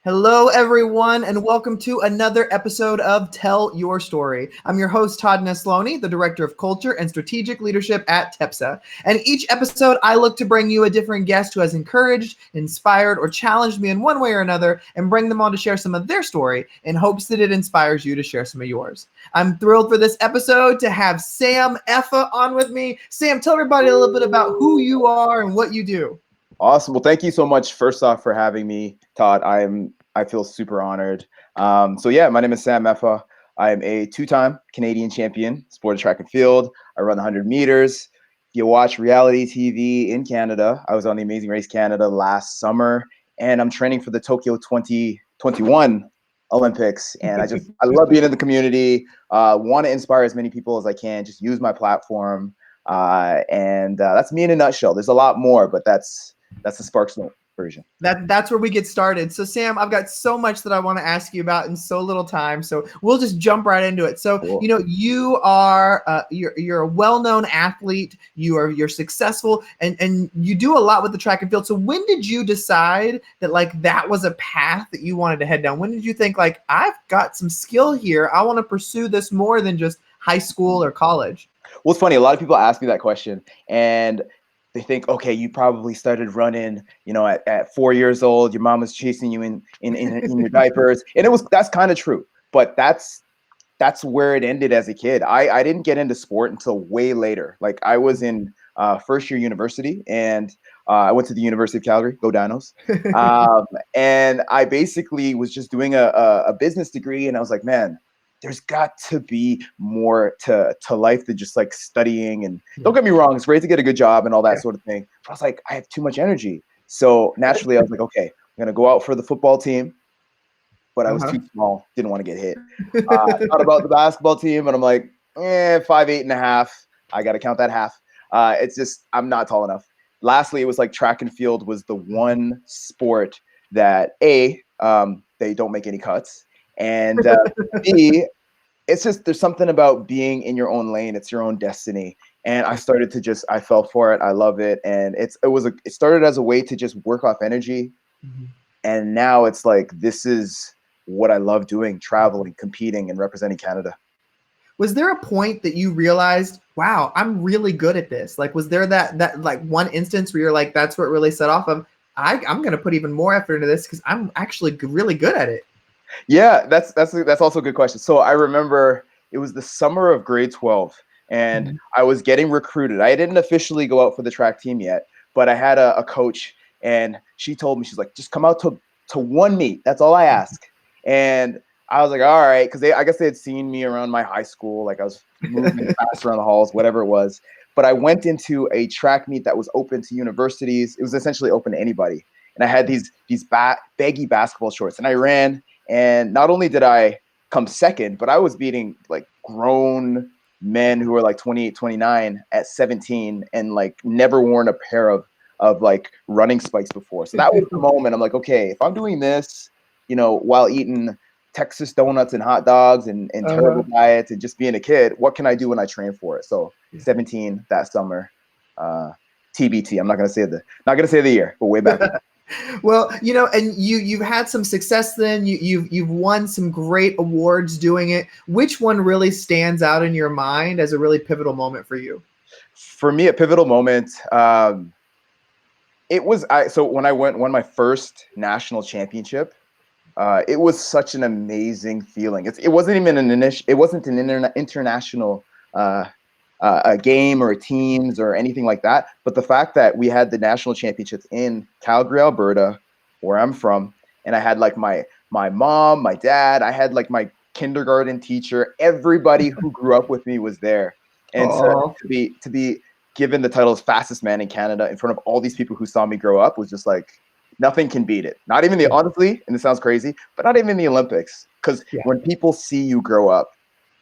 Hello, everyone, and welcome to another episode of Tell Your Story. I'm your host, Todd Nesloni, the Director of Culture and Strategic Leadership at TEPSA. And each episode, I look to bring you a different guest who has encouraged, inspired, or challenged me in one way or another, and bring them on to share some of their story in hopes that it inspires you to share some of yours. I'm thrilled for this episode to have Sam Effah on with me. Sam, tell everybody a little bit about who you are and what you do. Awesome. Well, thank you so much, first off, for having me, Todd. I feel super honored. My name is Sam Effah. I'm a two-time Canadian champion, sport of track and field. I run the 100 meters. If you watch reality TV in Canada, I was on the Amazing Race Canada last summer, and I'm training for the Tokyo 2021 Olympics. And I love being in the community, want to inspire as many people as I can, just use my platform. That's me in a nutshell. There's a lot more, but that's the Sparks Note version. That's where we get started. So Sam, I've got so much that I want to ask you about in so little time. So we'll just jump right into it. So, Cool. You are you're a well-known athlete. You're successful and you do a lot with the track and field. So when did you decide that that was a path that you wanted to head down? When did you think I've got some skill here, I want to pursue this more than just high school or college? Well, it's funny. A lot of people ask me that question, and they think, okay, you probably started running, at 4 years old. Your mom was chasing you in your diapers, and that's kind of true. But that's where it ended as a kid. I didn't get into sport until way later. Like I was in first year university, and I went to the University of Calgary. Go Dinos! And I basically was just doing a business degree, and I was like, man, there's got to be more to life than just like studying. And don't get me wrong, it's great to get a good job and all that sort of thing. But I was like, I have too much energy. So naturally I was like, okay, I'm going to go out for the football team, but I was too small. Didn't want to get hit. Thought about the basketball team and I'm like, 5'8.5". I got to count that half. It's just, I'm not tall enough. Lastly, it was like track and field was the one sport that they don't make any cuts. And B, it's just, there's something about being in your own lane. It's your own destiny. And I started to I fell for it. I love it. And it started as a way to just work off energy. Mm-hmm. And now it's like, this is what I love doing, traveling, competing, and representing Canada. Was there a point that you realized, wow, I'm really good at this? Was there that one instance where you're like, that's what really set off of, I'm going to put even more effort into this because I'm actually really good at it? Yeah, that's also a good question. So I remember it was the summer of grade 12 and I was getting recruited. I didn't officially go out for the track team yet, but I had a coach and she told me, she's like, just come out to one meet. That's all I ask. And I was like, all right. Cause I guess they had seen me around my high school. Like I was moving fast around the halls, whatever it was. But I went into a track meet that was open to universities. It was essentially open to anybody. And I had these baggy basketball shorts and I ran. And not only did I come second, but I was beating like grown men who were like 28, 29 at 17 and like never worn a pair of like running spikes before. So that was the moment I'm like, okay, if I'm doing this, while eating Texas donuts and hot dogs and terrible diets and just being a kid, what can I do when I train for it? So 17 that summer, TBT. I'm not going to say the year, but way back then. Well, and you've had some success then. You've won some great awards doing it. Which one really stands out in your mind as a really pivotal moment for you? For me, a pivotal moment, it was when I won my first national championship. It was such an amazing feeling. It wasn't even an international a game or teams or anything like that. But the fact that we had the national championships in Calgary, Alberta, where I'm from, and I had like my mom, my dad, I had like my kindergarten teacher, everybody who grew up with me was there. And so to be given the title as fastest man in Canada in front of all these people who saw me grow up was just like, nothing can beat it. Not even honestly, and it sounds crazy, but not even the Olympics. Because when people see you grow up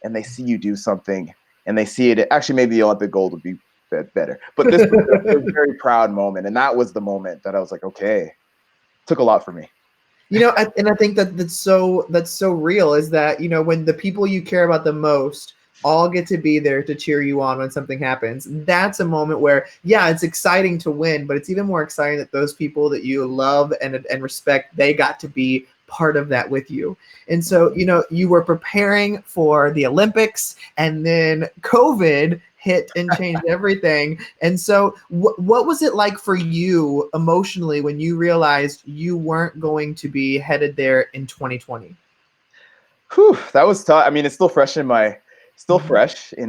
and they see you do something, and they see it, actually maybe the Olympic gold would be better. But this was a very proud moment. And that was the moment that I was like, okay, it took a lot for me. And I think that's so real is that, when the people you care about the most all get to be there to cheer you on when something happens. That's a moment where, yeah, it's exciting to win, but it's even more exciting that those people that you love and respect, they got to be part of that with you. And so, you were preparing for the Olympics, and then COVID hit and changed everything. And so, what was it like for you emotionally when you realized you weren't going to be headed there in 2020? Whew, that was tough. I mean, it's still Mhm. fresh in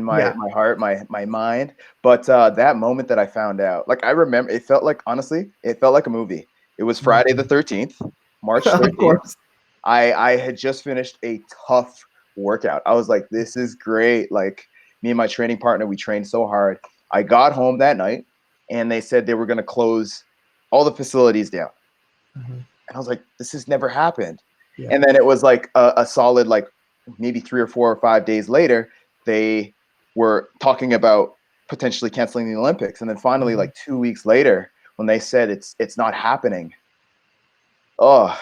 my Yeah. my heart, my mind. But that moment that I found out, like I remember, it felt like, honestly, it felt like a movie. It was Friday the Mhm. 13th, March Of 13th. course. I had just finished a tough workout. I was like, this is great. Like, me and my training partner, we trained so hard. I got home that night, and they said they were going to close all the facilities down. Mhm. And I was like, this has never happened. Yeah. And then it was like a solid, like maybe 3 or 4 or 5 days later, they were talking about potentially canceling the Olympics. And then finally, Mhm. like 2 weeks later, when they said it's not happening, oh,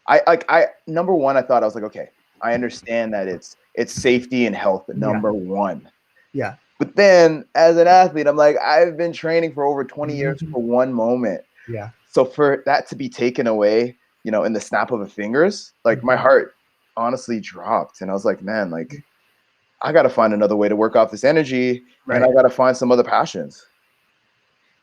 I number one, I thought, I was like, okay, I understand that it's safety and health, Yeah. number one. Yeah. But then as an athlete, I'm like, I've been training for over 20 years Mhm. for one moment. Yeah. So for that to be taken away, in the snap of a fingers, like my Mhm. heart honestly dropped. And I was like, man, like I got to find another way to work off this energy, and I Right. got to find some other passions.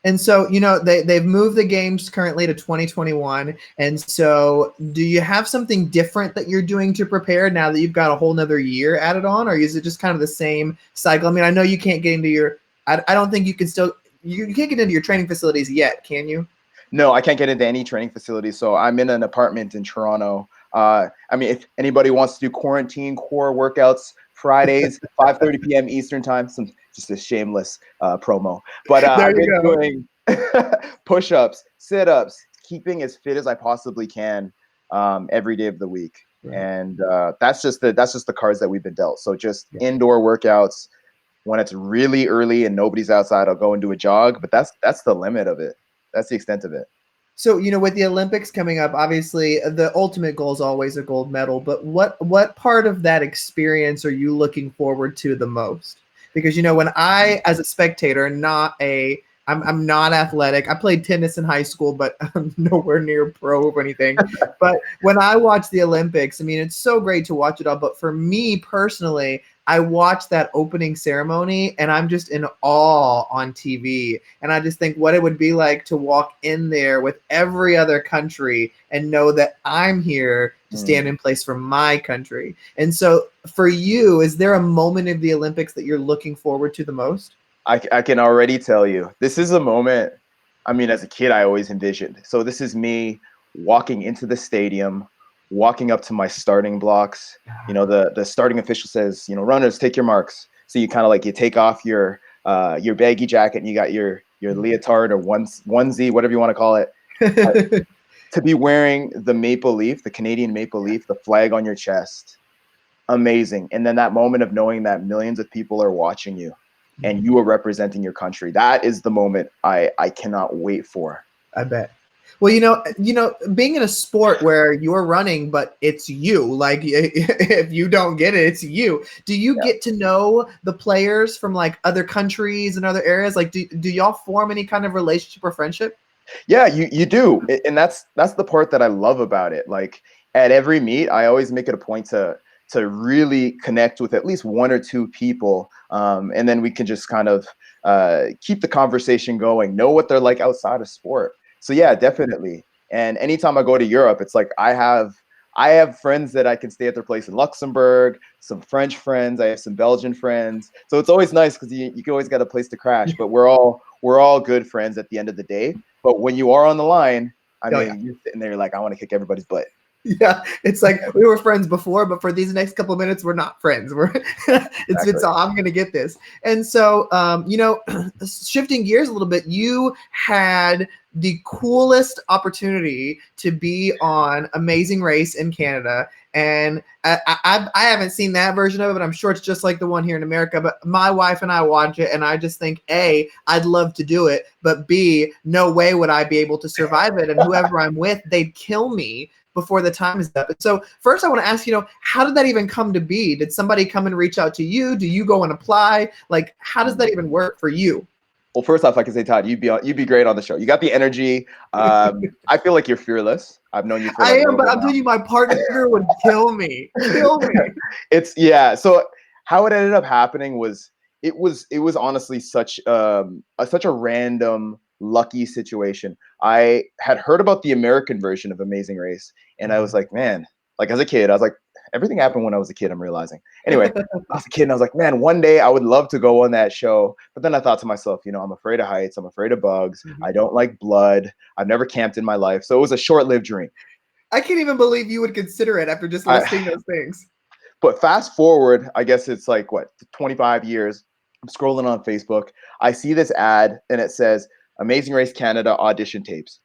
And so, they've moved the games currently to 2021. And so, do you have something different that you're doing to prepare now that you've got a whole nother year added on, or is it just kind of the same cycle? I mean, I know you can't get into I don't think you can still, you can't get into your training facilities yet, can you? No, I can't get into any training facilities. So I'm in an apartment in Toronto. I mean, if anybody wants to do quarantine core workouts Fridays, 5:30 p.m. Eastern time, some just a shameless promo. But There I've you been go. doing push-ups, sit-ups, keeping as fit as I possibly can every day of the week. Right. And that's just the cards that we've been dealt. So just Yeah. indoor workouts. When it's really early and nobody's outside, I'll go and do a jog. But that's the limit of it. That's the extent of it. So, with the Olympics coming up, obviously the ultimate goal is always a gold medal, but what part of that experience are you looking forward to the most? Because when I, as a spectator, I'm not athletic. I played tennis in high school, but I'm nowhere near pro or anything. But when I watch the Olympics, I mean, it's so great to watch it all. But for me personally, I watch that opening ceremony and I'm just in awe on TV. And I just think what it would be like to walk in there with every other country and know that I'm here to stand Mm. in place for my country. And so for you, is there a moment of the Olympics that you're looking forward to the most? I can already tell you, this is a moment. I mean, as a kid, I always envisioned. So this is me walking into the stadium, walking up to my starting blocks. The starting official says, runners, take your marks. So you kind of like you take off your baggy jacket and you got your leotard or onesie, whatever you want to call it. Uh, to be wearing the maple leaf, the Canadian maple leaf, the flag on your chest, amazing. And then that moment of knowing that millions of people are watching you and you are representing your country, that is the moment I cannot wait for. I bet. Well, being in a sport where you're running, but it's you, like if you don't get it, it's you. Do you Yeah. get to know the players from like other countries and other areas? Like, do y'all form any kind of relationship or friendship? Yeah, you do. And that's the part that I love about it. Like at every meet, I always make it a point to really connect with at least one or two people. And then we can just kind of keep the conversation going, know what they're like outside of sport. So yeah, definitely. And anytime I go to Europe, it's like I have friends that I can stay at their place in Luxembourg, some French friends, I have some Belgian friends. So it's always nice because you can always get a place to crash, but we're all good friends at the end of the day. But when you are on the line, I Oh yeah. mean, you're sitting there like, I want to kick everybody's butt. Yeah, it's like we were friends before, but for these next couple of minutes, we're not friends. We're it's Exactly. all, I'm gonna get this. And so, shifting gears a little bit, you had the coolest opportunity to be on Amazing Race in Canada, and I haven't seen that version of it, but I'm sure it's just like the one here in America. But my wife and I watch it, and I just think, A, I'd love to do it, but B, no way would I be able to survive it, and whoever I'm with, they'd kill me before the time is up. And so first I want to ask, how did that even come to be? Did somebody come and reach out to you? Do you go and apply? Like, how does that even work for you? Well, first off, I can say, Todd, you'd be great on the show. You got the energy. I feel like you're fearless. I've known you for I like a am, little but bit I'm now. telling you, my partner would kill me. Kill me. Yeah. So how it ended up happening was it was honestly such a random lucky situation. I had heard about the American version of Amazing Race, and I was like, man, like as a kid, I was like, everything happened when I was a kid. I'm realizing. Anyway, I was a kid, and I was like, man, one day I would love to go on that show. But then I thought to myself, I'm afraid of heights. I'm afraid of bugs. I don't like blood. I've never camped in my life, so it was a short-lived dream. I can't even believe you would consider it after just listing those things. But fast forward, I guess it's like what, 25 years. I'm scrolling on Facebook. I see this ad and it says Amazing Race Canada audition tapes.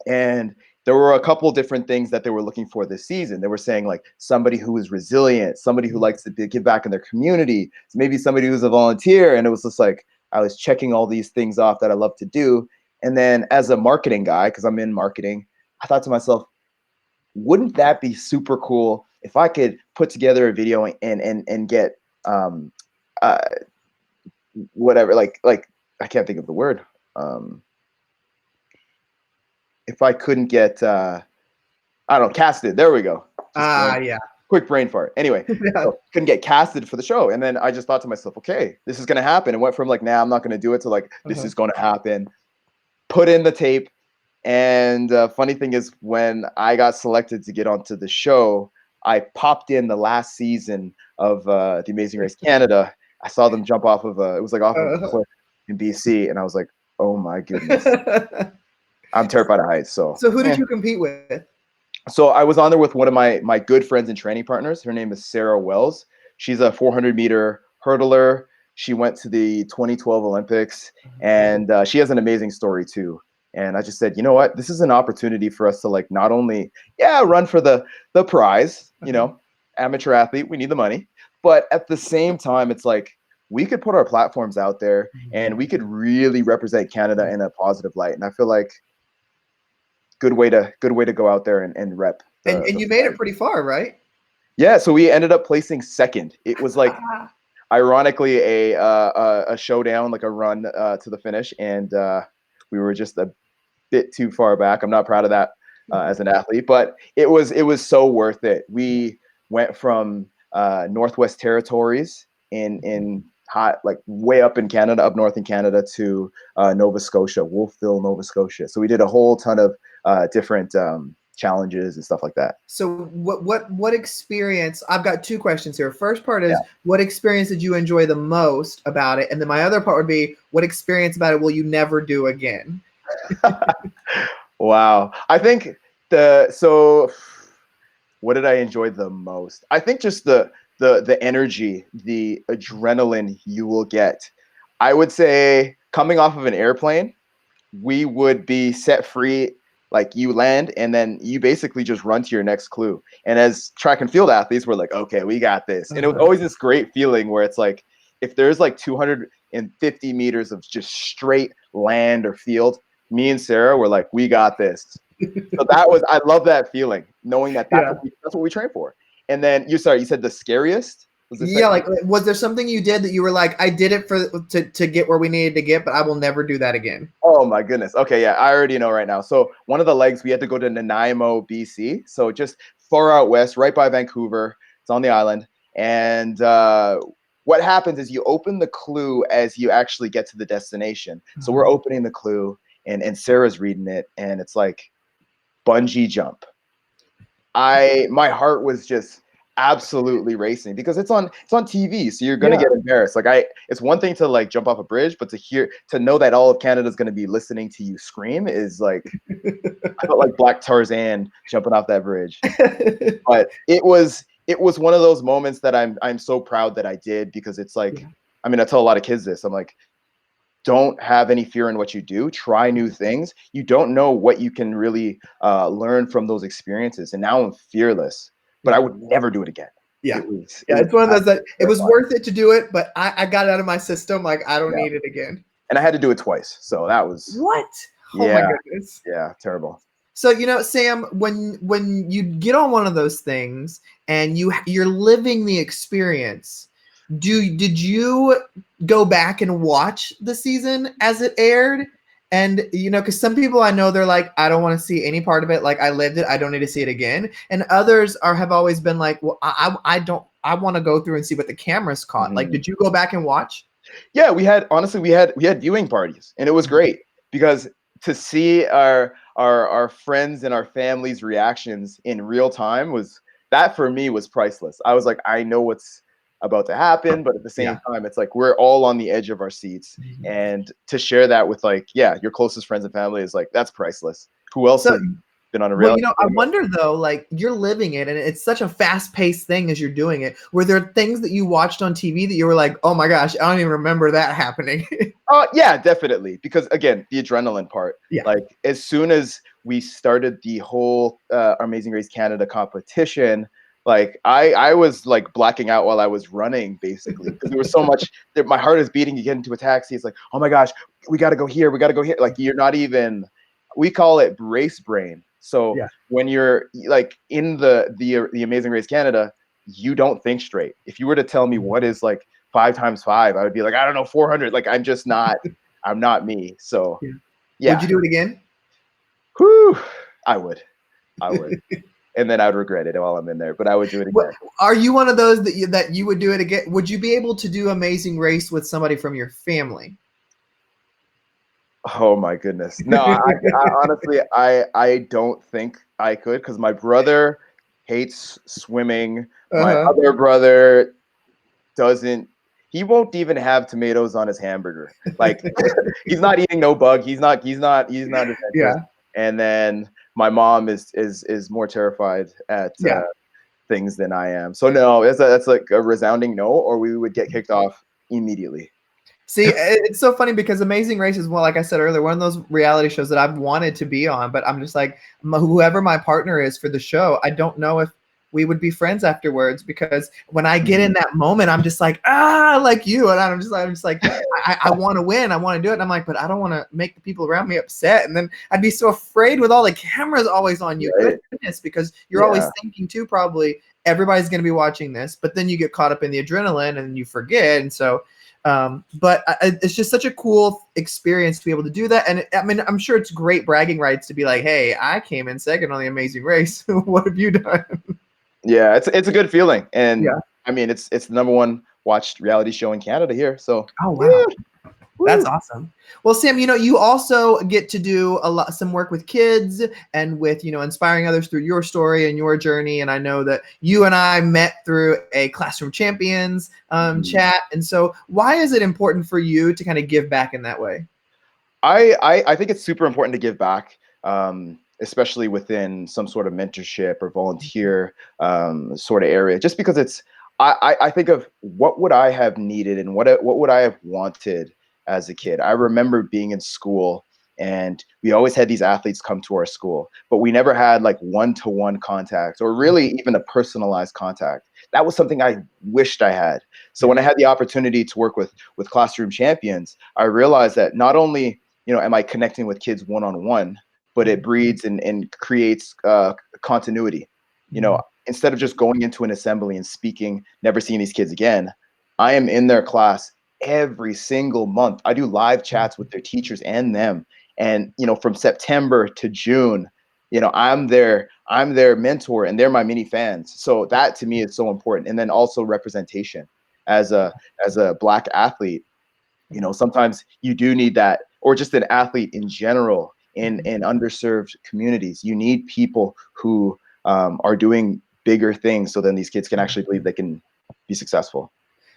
And there were a couple different things that they were looking for this season. They were saying like somebody who is resilient, somebody who likes to give back in their community, maybe somebody who's a volunteer. And it was just like I was checking all these things off that I love to do. And then as a marketing guy, because I'm in marketing, I thought to myself, wouldn't that be super cool if I could put together a video and get um uh whatever, like I can't think of the word, um if I couldn't get I don't know, casted. There we go. Yeah. Quick brain fart. Anyway, Yeah. so couldn't get casted for the show, and then I just thought to myself, okay, this is gonna happen. It went from like, nah, I'm not gonna do it to like, this is gonna happen. Put in the tape. And funny thing is, when I got selected to get onto the show, I popped in the last season of The Amazing Race Canada. I saw them jump off of it was like off of a cliff in BC, and I was like, oh my goodness, I'm terrified of heights. So who did you compete with? So I was on there with one of my good friends and training partners. Her name is Sarah Wells. She's a 400-meter hurdler. She went to the 2012 Olympics, and she has an amazing story too. And I just said, you know what? This is an opportunity for us to like not only run for the prize, amateur athlete, we need the money, but at the same time, it's like we could put our platforms out there and we could really represent Canada in a positive light. And I feel like good way to go out there and rep. And you made it pretty far, right? Yeah, so we ended up placing second. It was like ironically a showdown, like a run to the finish, and we were just a bit too far back. I'm not proud of that as an athlete, but it was so worth it. We went from Northwest Territories in hot, like way up in Canada, up north in Canada, to Nova Scotia, Wolfville, Nova Scotia. So we did a whole ton of different challenges and stuff like that. So what experience? I've got two questions here. First part is what experience did you enjoy the most about it, and then my other part would be what experience about it will you never do again? Wow, I think what did I enjoy the most? I think just the energy, the adrenaline you will get. I would say coming off of an airplane, we would be set free. Like you land and then you basically just run to your next clue. And as track and field athletes, we're like, okay, we got this. And it was always this great feeling where it's like, if there's like 250 meters of just straight land or field, me and Sarah were like, we got this. So I love that feeling, knowing that that's what we train for. And then you said the scariest? Like was there something you did that you were like, I did it to get where we needed to get, but I will never do that again? Oh my goodness. Okay, yeah, I already know right now. So one of the legs we had to go to Nanaimo, BC. So just far out west, right by Vancouver. It's on the island. And what happens is you open the clue as you actually get to the destination. So we're opening the clue and Sarah's reading it, and it's like bungee jump. My heart was just absolutely racing because it's on TV, so you're gonna get embarrassed. Like it's one thing to like jump off a bridge, but to know that all of Canada's gonna be listening to you scream is like I felt like Black Tarzan jumping off that bridge. But it was one of those moments that I'm so proud that I did, because it's like I mean, I tell a lot of kids this. I'm like, don't have any fear in what you do. Try new things. You don't know what you can really learn from those experiences. And now I'm fearless, but I would never do it again. It's one of those that it was worth it to do it, but I got it out of my system. Like, I don't need it again. And I had to do it twice. So that was what? Oh my goodness. Yeah, terrible. So, Sam, when you get on one of those things and you're living the experience, did you go back and watch the season as it aired And, you know, because some people I know, they're like, I don't want to see any part of it. Like, I lived it. I don't need to see it again. And others have always been like, well, I don't, I want to go through and see what the cameras caught. Like, Mhm. did you go back and watch? Yeah, we had viewing parties, and it was great because to see our friends and our family's reactions in real time was that for me was priceless. I was like, I know what's about to happen, but at the Yeah. same time, it's like we're all on the edge of our seats, Mhm. and to share that with like, yeah, your closest friends and family is like that's priceless. Who else So, has been on a well, you reality know, I show yet? wonder though, like you're living it and it's such a fast-paced thing as you're doing it. Were there things that you watched on TV that you were like, oh my gosh, I don't even remember that happening? Yeah, definitely. Because again, the adrenaline part. Yeah. Like as soon as we started the whole Amazing Race Canada competition, like I was like blacking out while I was running, basically, because there was so much. That my heart is beating. You get into a taxi, it's like, oh my gosh, we got to go here, we got to go here. Like you're not even. We call it race brain. So Yeah. when you're like in the Amazing Race Canada, you don't think straight. If you were to tell me what is like 5 times 5, I would be like, I don't know, 400. Like I'm just not, I'm not me. So Yeah. Would yeah, you do it again? whew, I would, I would, and then I would regret it while I'm in there, but I would do it What, again. are you one of those that you would do it again? Would you be able to do Amazing Race with somebody from your family? Oh my goodness, no, I honestly, I don't think I could because my brother hates swimming. My Uh-huh. other brother doesn't. He won't even have tomatoes on his hamburger. Like he's not eating no bug. He's not adventurous. Yeah. And then my mom is more terrified at Yeah. things than I am. So no, that's like a resounding no, or we would get kicked off immediately. See, it's so funny because Amazing Race is, well, like I said earlier, one of those reality shows that I've wanted to be on, but I'm just like, whoever my partner is for the show, I don't know if we would be friends afterwards because when I get in Mhm. that moment, I'm just like, like you, and I'm just like, I want to win, I want to do it, and I'm like, but I don't want to make the people around me upset, and then I'd be so afraid with all the cameras always on you, Right? goodness, because you're always Yeah. thinking too, probably everybody's going to be watching this, but then you get caught up in the adrenaline and you forget, and so. But it's just such a cool experience to be able to do that. And I mean, I'm sure it's great bragging rights to be like, hey, I came in second on the Amazing Race. What have you done? Yeah, it's a good feeling. And Yeah. I mean it's the number one watched reality show in Canada here. So Oh, wow. yeah, That's woo. awesome. Well, Sam, you know, you also get to do some work with kids and with, you know, inspiring others through your story and your journey. And I know that you and I met through a Classroom Champions Mhm. chat. And so why is it important for you to kind of give back in that way? I think it's super important to give back, especially within some sort of mentorship or volunteer sort of area. Just because I think of what would I have needed and what would I have wanted as a kid. I remember being in school and we always had these athletes come to our school, but we never had like one-to-one contact or really even a personalized contact. That was something I wished I had. So Yeah. when I had the opportunity to work with Classroom Champions, I realized that not only am I connecting with kids one on one, but it breeds and creates continuity. Instead of just going into an assembly and speaking, never seeing these kids again, I am in their class every single month. I do live chats with their teachers and them. And from September to June, I'm their mentor and they're my mini fans. So that to me is so important. And then also representation as a Black athlete. Sometimes you do need that, or just an athlete in general in underserved communities. You need people who are doing bigger things so then these kids can actually believe they can be successful.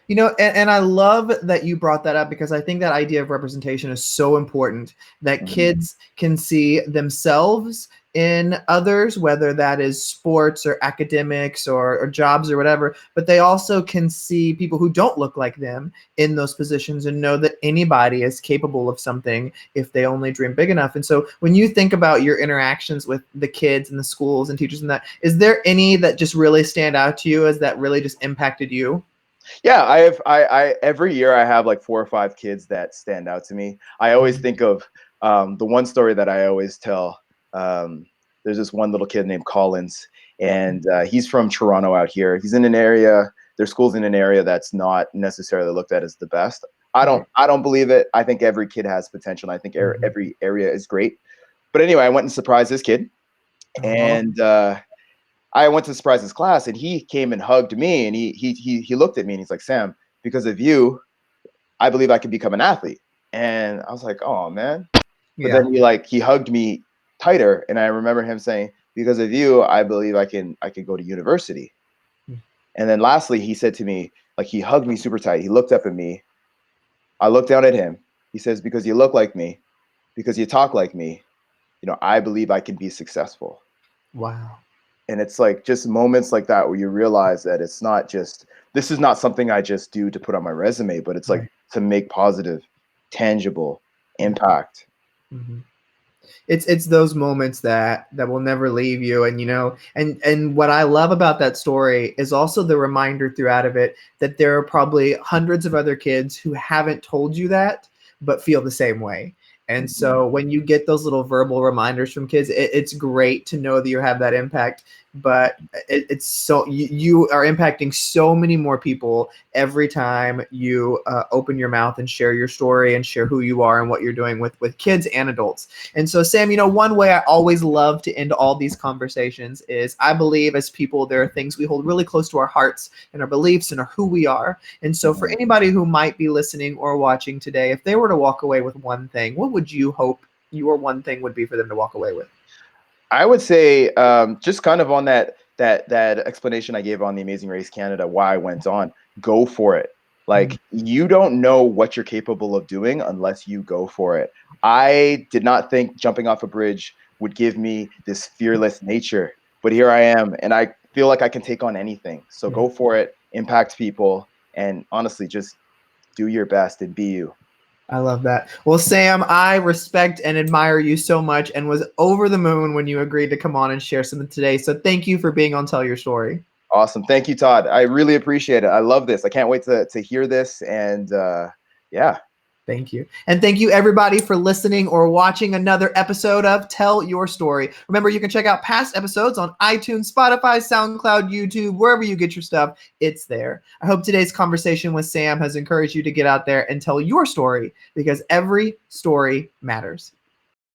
You know, and I love that you brought that up because I think that idea of representation is so important that Mhm. kids can see themselves in others, whether that is sports or academics or jobs or whatever, but they also can see people who don't look like them in those positions and know that anybody is capable of something if they only dream big enough. And so when you think about your interactions with the kids and the schools and teachers and that, is there any that just really stand out to you as that really just impacted you? Yeah, I every year I have like 4 or 5 kids that stand out to me. I always think of the one story that I always tell. Um, there's this one little kid named Collins, and he's from Toronto out here. He's in an area. Their school's in an area that's not necessarily looked at as the best. Right. I don't believe it. I think every kid has potential. And I think every area is great. But anyway, I went and surprised this kid, Oh, and I went to surprise his class, and he came and hugged me, and he looked at me, and he's like, Sam, because of you, I believe I could become an athlete. And I was like, oh man. But yeah. then he hugged me tighter, and I remember him saying, because of you, I believe I can go to university. And then lastly, he said to me, like, he hugged me super tight. He looked up at me. I looked down at him. He says, because you look like me, because you talk like me, I believe I can be successful. Wow. And it's like just moments like that where you realize that it's not just, this is not something I just do to put on my resume, but it's like Right. to make positive, tangible Yeah. impact. Hmm. It's those moments that will never leave you. And and what I love about that story is also the reminder throughout of it that there are probably hundreds of other kids who haven't told you that but feel the same way. And Mhm. so when you get those little verbal reminders from kids, it's great to know that you have that impact. But it's so you are impacting so many more people every time you open your mouth and share your story and share who you are and what you're doing with kids and adults. And so, Sam, one way I always love to end all these conversations is I believe as people, there are things we hold really close to our hearts and our beliefs and who we are. And so, for Mhm. anybody who might be listening or watching today, if they were to walk away with one thing, what would you hope your one thing would be for them to walk away with? I would say just kind of on that explanation I gave on the Amazing Race Canada, why I went on, go for it. Mm, Like you don't know what you're capable of doing unless you go for it. I did not think jumping off a bridge would give me this fearless nature, but here I am, and I feel like I can take on anything. So yeah. go for it, impact people, and honestly, just do your best and be you. I love that. Well, Sam, I respect and admire you so much and was over the moon when you agreed to come on and share something today. So thank you for being on Tell Your Story. Awesome. Thank you, Todd. I really appreciate it. I love this. I can't wait to hear this. And yeah, Thank you. And thank you, everybody, for listening or watching another episode of Tell Your Story. Remember, you can check out past episodes on iTunes, Spotify, SoundCloud, YouTube, wherever you get your stuff. It's there. I hope today's conversation with Sam has encouraged you to get out there and tell your story because every story matters.